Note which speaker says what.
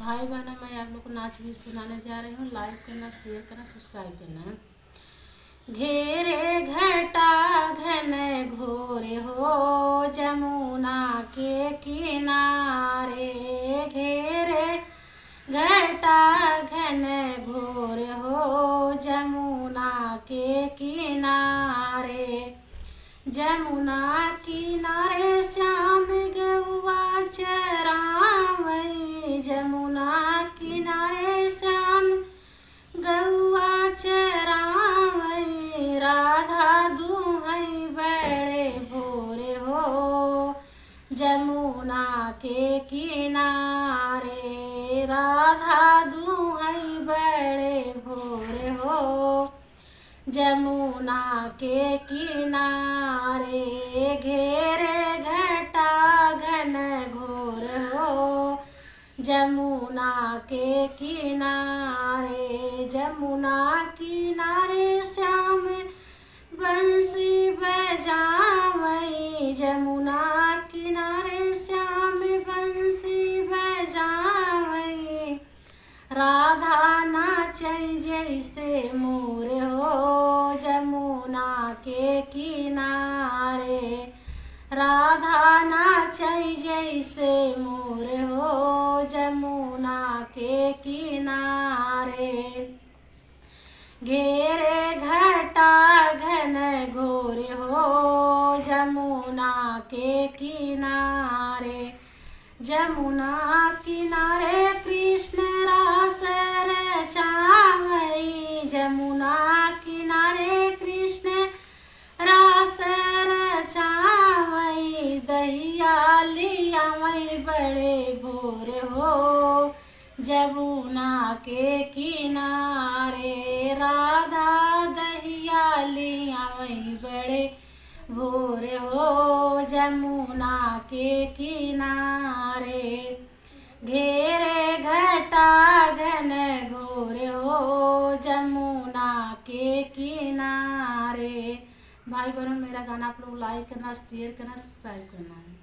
Speaker 1: भाई बहनों, मैं आप लोग को नाच गीत सुनाने जा रही हूँ। लाइक करना, शेयर करना, सब्सक्राइब करना। घेरे घटा घन घोर हो जमुना के किनारे, घेरे घटा घन घोर हो जमुना के किनारे, जमुना किनारे श्याम गौआ चरावई, जमुना किनारे श्याम गौआ चरावई, राधा दुहई बड़े भोर हो जमुना के किनारे, राधा दुहई बड़े भोर हो जमुना के किनारे, घेरे घटा घन घोर हो जमुना के किनारे, जमुना किनारे श्याम बंसी बजावई, जमुना किनारे श्याम बंसी बजावई, राधा नाचई जैसे मोर हो जमुना के किनारे, राधा नाचई जैसे मोर हो जमुना के किनारे, घेरे घटा घन घोर हो जमुना के किनारे, जमुना किनारे कृष्ण रास रचावई, जमुना किनारे कृष्ण रास रचावई, दहिया लियावई बड़े भोर हो जमुना के किनारे, राधा दहिया लियावई बड़े भोर हो जमुना के किनारे, घेरे घटा घन घोर हो जमुना के किनारे। भाई बहनों, मेरा गाना आप लोग लाइक करना, शेयर करना, सब्सक्राइब करना।